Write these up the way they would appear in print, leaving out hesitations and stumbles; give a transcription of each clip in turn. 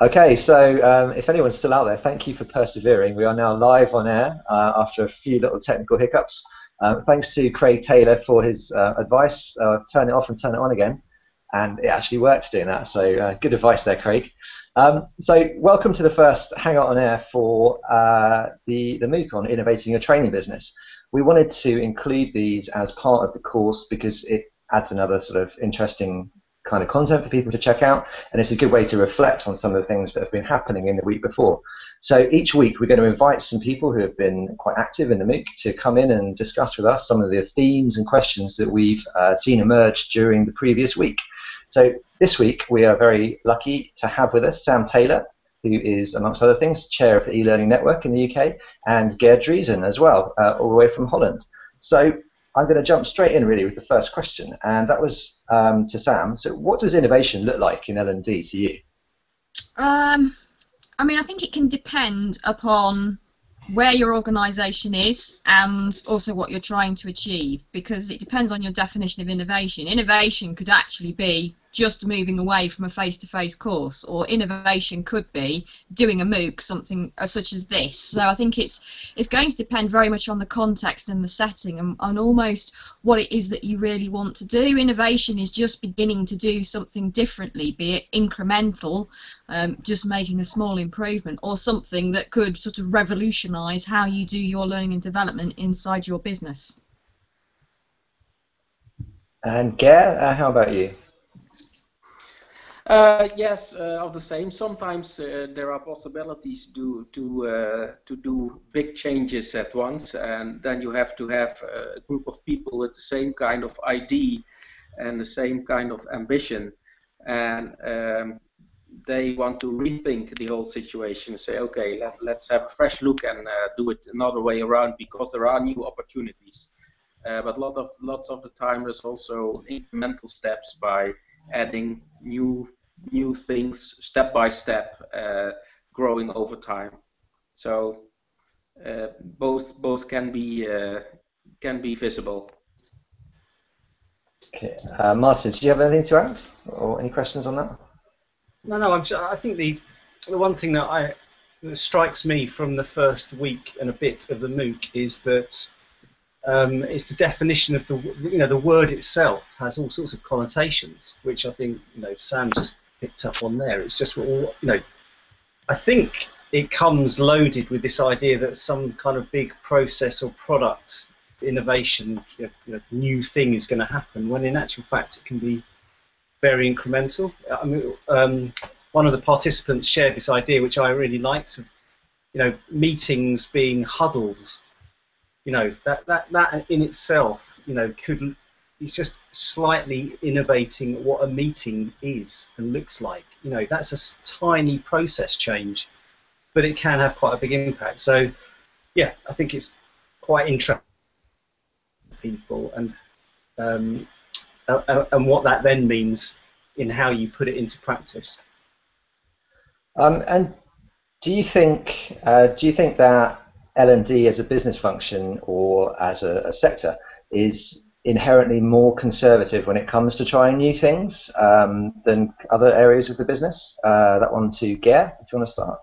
Okay, so if anyone's still out there, thank you for persevering. We are now live on air after a few little technical hiccups. Thanks to Craig Taylor for his advice. Turn it off and turn it on again. And it actually works doing that, so good advice there, Craig. So welcome to the first Hangout on Air for the MOOC on Innovating Your Training Business. We wanted to include these as part of the course because it adds another sort of interesting kind of content for people to check out, and it's a good way to reflect on some of the things that have been happening in the week before. So each week we're going to invite some people who have been quite active in the MOOC to come in and discuss with us some of the themes and questions that we've seen emerge during the previous week. So this week we are very lucky to have with us Sam Taylor, who is, amongst other things, chair of the e-learning network in the UK, and Ger Driesen as well, all the way from Holland. So I'm going to jump straight in really with the first question, and that was to Sam. So what does innovation look like in L&D to you? I mean, I think it can depend upon where your organisation is and also what you're trying to achieve, because it depends on your definition of innovation. Innovation could actually be just moving away from a face-to-face course, or innovation could be doing a MOOC, something such as this. So I think it's going to depend very much on the context and the setting and almost what it is that you really want to do. Innovation is just beginning to do something differently, be it incremental, just making a small improvement, or something that could sort of revolutionise how you do your learning and development inside your business. And Ger, how about you? Yes, of the same. Sometimes there are possibilities to do big changes at once, and then you have to have a group of people with the same kind of idea and the same kind of ambition, and they want to rethink the whole situation and say, okay, let's have a fresh look and do it another way around, because there are new opportunities. But lots of the time there's also incremental steps by adding new things step by step, growing over time. So both can be visible. Okay. Martin, do you have anything to add, or any questions on that? No. I think the one thing that strikes me from the first week and a bit of the MOOC is that it's the definition of the word itself has all sorts of connotations, which I think Sam just picked up on there. It's just I think it comes loaded with this idea that some kind of big process or product innovation, new thing is going to happen, when in actual fact it can be very incremental. I mean, one of the participants shared this idea, which I really liked, of meetings being huddles. That in itself, it's just slightly innovating what a meeting is and looks like. That's a tiny process change, but it can have quite a big impact. So, yeah, I think it's quite interesting for people, and what that then means in how you put it into practice. And do you think that L&D as a business function or as a sector is inherently more conservative when it comes to trying new things than other areas of the business? That one to Ger, if you want to start.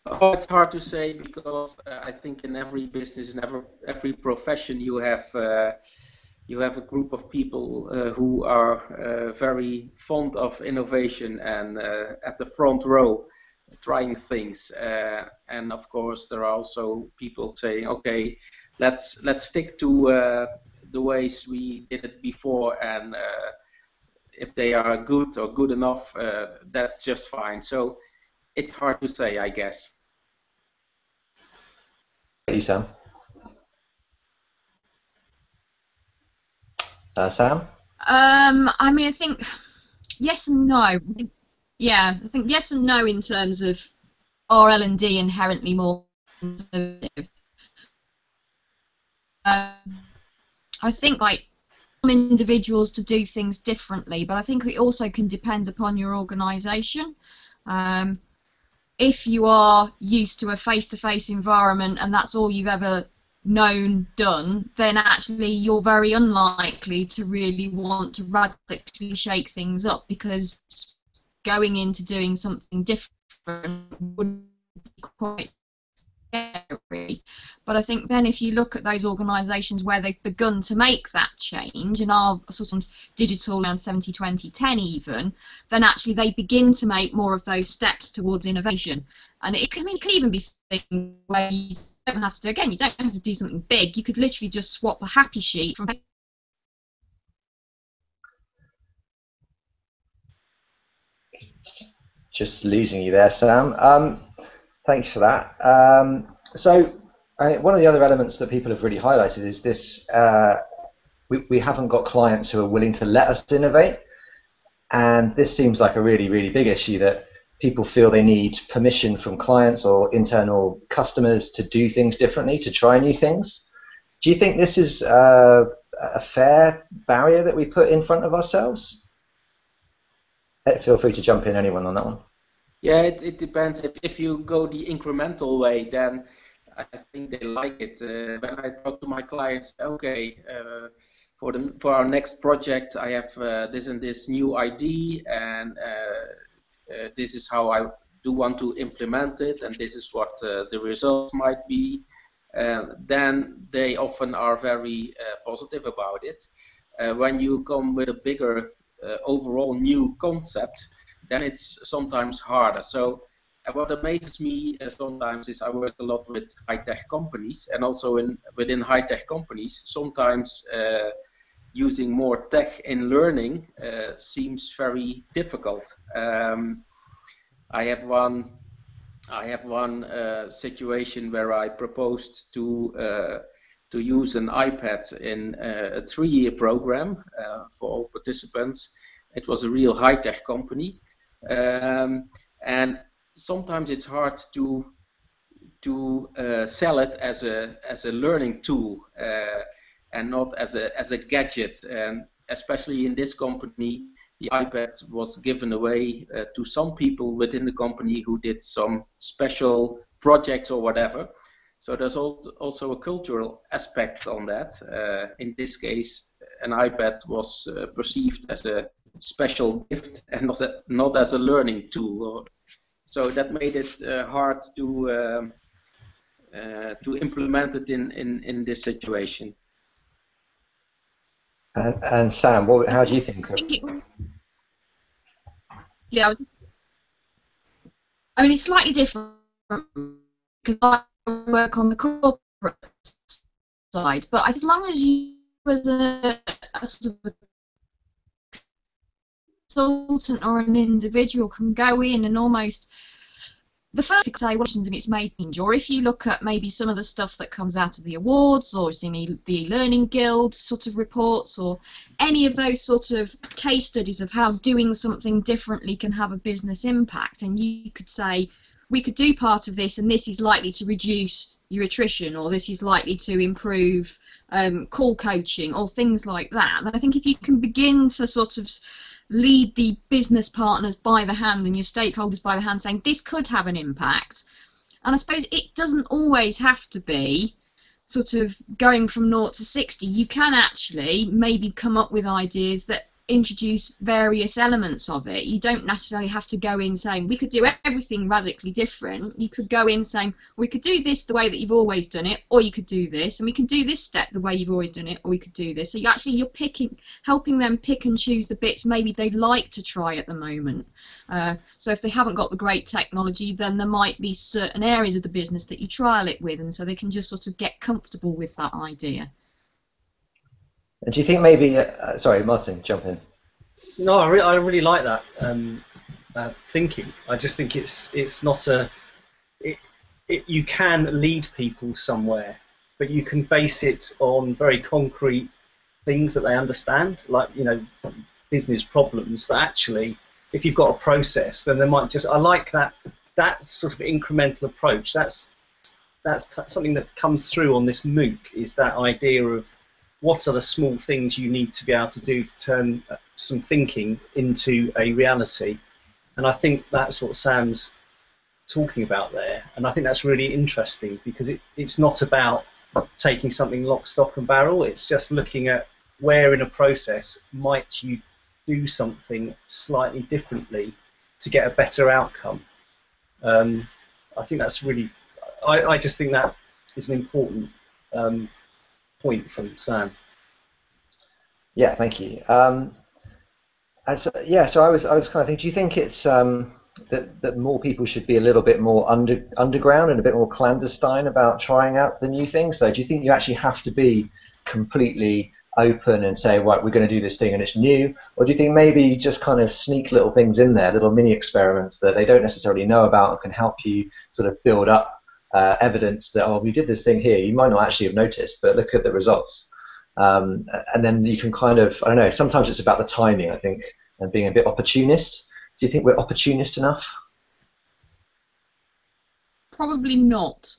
Oh, it's hard to say, because I think in every business, in every profession, you have a group of people who are very fond of innovation and at the front row trying things, and of course there are also people saying, okay, let's stick to the ways we did it before, and if they are good or good enough, that's just fine. So it's hard to say, I guess. Thank you, Sam. Sam? I mean, I think yes and no. Yeah, I think yes and no in terms of, are L&D inherently more conservative? I think some individuals to do things differently, but I think it also can depend upon your organisation. If you are used to a face-to-face environment and that's all you've ever done, then actually you're very unlikely to really want to radically shake things up, because going into doing something different would be quite scary. But I think then if you look at those organisations where they've begun to make that change and are sort of digital around 70-20-10 even, then actually they begin to make more of those steps towards innovation. And it can even be things where you don't have to, again, you don't have to do something big. You could literally just swap a happy sheet from Just losing you there, Sam. Thanks for that. One of the other elements that people have really highlighted is this, we haven't got clients who are willing to let us innovate. And this seems like a really, really big issue, that people feel they need permission from clients or internal customers to do things differently, to try new things. Do you think this is a fair barrier that we put in front of ourselves? Feel free to jump in, anyone, on that one. Yeah, it depends. If you go the incremental way, then I think they like it. When I talk to my clients, okay, for our next project, I have this and this new ID, and this is how I do want to implement it, and this is what the results might be. Then they often are very positive about it. When you come with a bigger overall new concept, then it's sometimes harder. So what amazes me sometimes is I work a lot with high-tech companies, and also within high-tech companies, sometimes using more tech in learning seems very difficult. I have one situation where I proposed to use an iPad in a 3-year program for all participants. It was a real high-tech company, and sometimes it's hard to sell it as a learning tool and not as a gadget. And especially in this company, the iPad was given away to some people within the company who did some special projects or whatever. So there's also a cultural aspect on that. In this case, an iPad was perceived as a special gift and not as a learning tool. So that made it hard to implement it in this situation. And Sam, how do you think? Yeah, I mean, it's slightly different because I work on the corporate side, but as long as you, as a sort of a consultant or an individual, can go in and almost, the first thing say, well, it's made change, or if you look at maybe some of the stuff that comes out of the awards, or it's in the Learning Guild sort of reports, or any of those sort of case studies of how doing something differently can have a business impact, and you could say, we could do part of this, and this is likely to reduce your attrition, or this is likely to improve call coaching, or things like that. And I think if you can begin to sort of lead the business partners by the hand and your stakeholders by the hand, saying this could have an impact, and I suppose it doesn't always have to be sort of going from 0 to 60. You can actually maybe come up with ideas that introduce various elements of it. You don't necessarily have to go in saying we could do everything radically different. You could go in saying we could do this the way that you've always done it, or you could do this, and we can do this step the way you've always done it, or we could do this. So you're picking, helping them pick and choose the bits maybe they'd like to try at the moment. So if they haven't got the great technology, then there might be certain areas of the business that you trial it with, and so they can just sort of get comfortable with that idea. And do you think maybe, sorry, Martin, jump in. No, I really like that thinking. I just think it's not you can lead people somewhere, but you can base it on very concrete things that they understand, like, you know, business problems. But actually, if you've got a process, then they might just. I like that sort of incremental approach. That's something that comes through on this MOOC, is that idea of what are the small things you need to be able to do to turn some thinking into a reality. And I think that's what Sam's talking about there. And I think that's really interesting, because it's not about taking something lock, stock and barrel. It's just looking at where in a process might you do something slightly differently to get a better outcome. I think that's really, I just think that is an important point from Sam. Yeah, thank you. So I was kind of thinking, do you think it's that more people should be a little bit more underground and a bit more clandestine about trying out the new things? So do you think you actually have to be completely open and say, right, we're going to do this thing and it's new? Or do you think maybe you just kind of sneak little things in there, little mini experiments that they don't necessarily know about and can help you sort of build up evidence that, oh, we did this thing here, you might not actually have noticed, but look at the results. And then you can kind of, I don't know, sometimes it's about the timing, I think, and being a bit opportunist. Do you think we're opportunist enough? Probably not.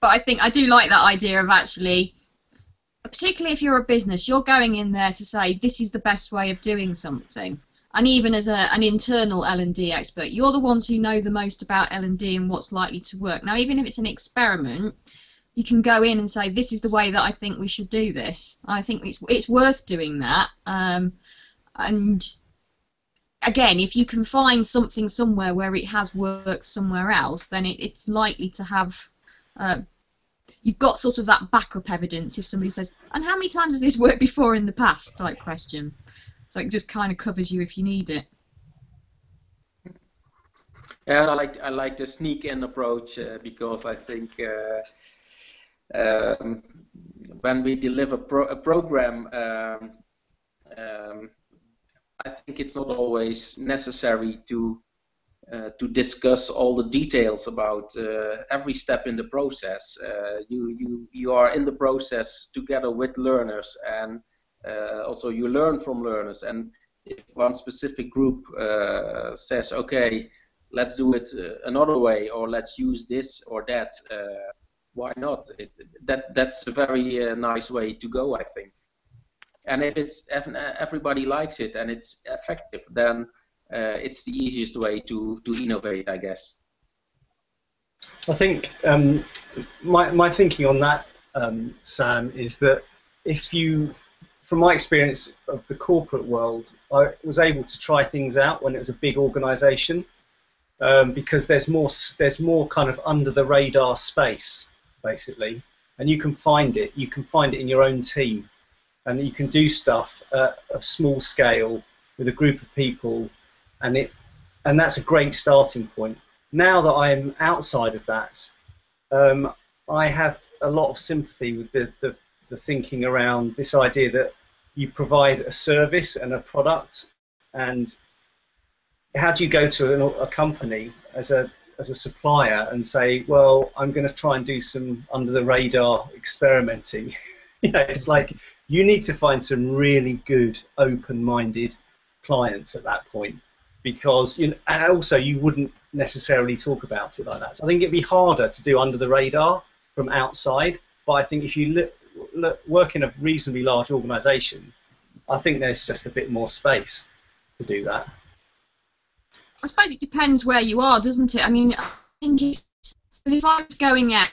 But I think I do like that idea of actually, particularly if you're a business, you're going in there to say this is the best way of doing something. And even as an internal L&D expert, you're the ones who know the most about L&D and what's likely to work. Now, even if it's an experiment, you can go in and say, this is the way that I think we should do this. I think it's worth doing that. And again, if you can find something somewhere where it has worked somewhere else, then it's likely to have, you've got sort of that backup evidence if somebody says, and how many times has this worked before in the past type question. So it just kind of covers you if you need it. Yeah, I like the sneak-in approach because I think when we deliver a program, I think it's not always necessary to discuss all the details about every step in the process. You are in the process together with learners, and also you learn from learners. And if one specific group says, okay, let's do it another way, or let's use this or that, why not? That's a very nice way to go, I think. And if everybody likes it and it's effective, then it's the easiest way to innovate, I guess. I think my thinking on that, Sam, is that if you, from my experience of the corporate world, I was able to try things out when it was a big organisation, because there's more kind of under the radar space, basically, and you can find it. You can find it in your own team, and you can do stuff at a small scale with a group of people, and that's a great starting point. Now that I'm outside of that, I have a lot of sympathy with the thinking around this idea that you provide a service and a product, and how do you go to a company as a supplier and say, well, I'm going to try and do some under the radar experimenting? You know, it's like you need to find some really good open-minded clients at that point, because and also you wouldn't necessarily talk about it like that. So I think it'd be harder to do under the radar from outside, but I think if you work in a reasonably large organisation, I think there's just a bit more space to do that. I suppose it depends where you are, doesn't it? I mean, I think because if I was going out,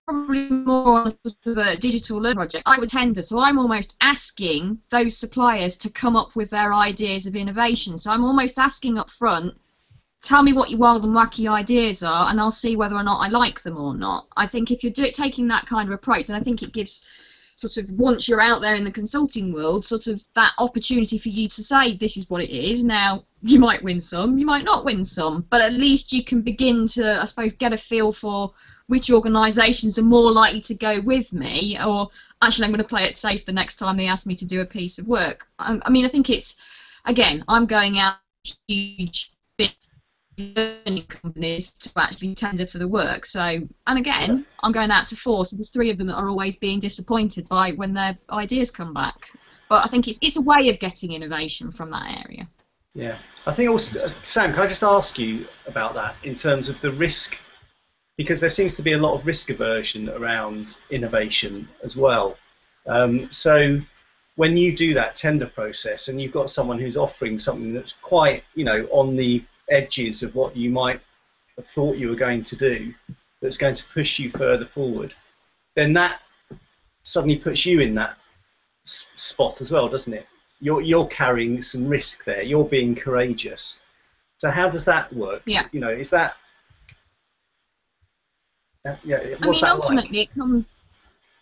probably more on a sort of a digital learning project, I would tender. So I'm almost asking those suppliers to come up with their ideas of innovation. So I'm almost asking up front, tell me what your wild and wacky ideas are, and I'll see whether or not I like them or not. I think if you're taking that kind of approach, then I think it gives sort of, once you're out there in the consulting world, sort of that opportunity for you to say, this is what it is. Now, you might win some, you might not win some, but at least you can begin to, I suppose, get a feel for which organisations are more likely to go with me, or actually I'm going to play it safe the next time they ask me to do a piece of work. I mean, I think it's, again, I'm going out huge big learning companies to actually tender for the work. So, and again, I'm going out to 4, so there's 3 of them that are always being disappointed by when their ideas come back. But I think it's a way of getting innovation from that area. Yeah, I think also, Sam, can I just ask you about that in terms of the risk? Because there seems to be a lot of risk aversion around innovation as well. So when you do that tender process and you've got someone who's offering something that's quite, on the edges of what you might have thought you were going to do, that's going to push you further forward, then that suddenly puts you in that spot as well, doesn't it? You're carrying some risk there. You're being courageous. So how does that work? Yeah. You know, is that yeah? What's I mean, that ultimately,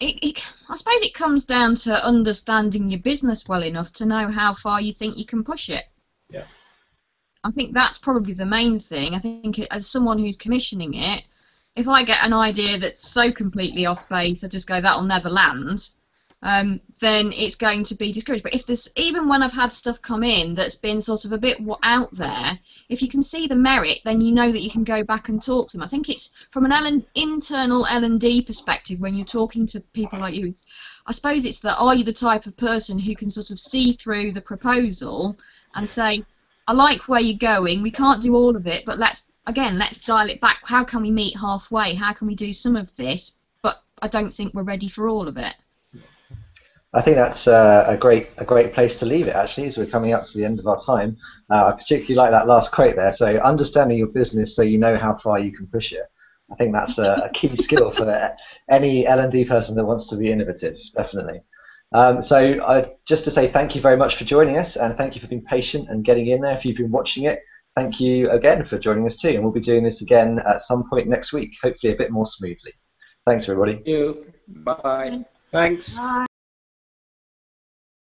I suppose it comes down to understanding your business well enough to know how far you think you can push it. Yeah. I think that's probably the main thing. I think as someone who's commissioning it, if I get an idea that's so completely off base, I just go, that'll never land, then it's going to be discouraged. But if there's, even when I've had stuff come in that's been sort of a bit out there, if you can see the merit, then you know that you can go back and talk to them. I think it's from an internal L&D perspective, when you're talking to people like you, I suppose it's that, are you the type of person who can sort of see through the proposal and say, I like where you're going, we can't do all of it, but let's dial it back. How can we meet halfway? How can we do some of this? But I don't think we're ready for all of it. I think that's a great place to leave it, actually, as we're coming up to the end of our time. I particularly like that last quote there. So understanding your business so you know how far you can push it. I think that's a key skill for any L&D person that wants to be innovative, definitely. So just to say thank you very much for joining us, and thank you for being patient and getting in there. If you've been watching it, thank you again for joining us too. And we'll be doing this again at some point next week, hopefully a bit more smoothly. Thanks, everybody. Thank you. Bye. Thanks. Bye.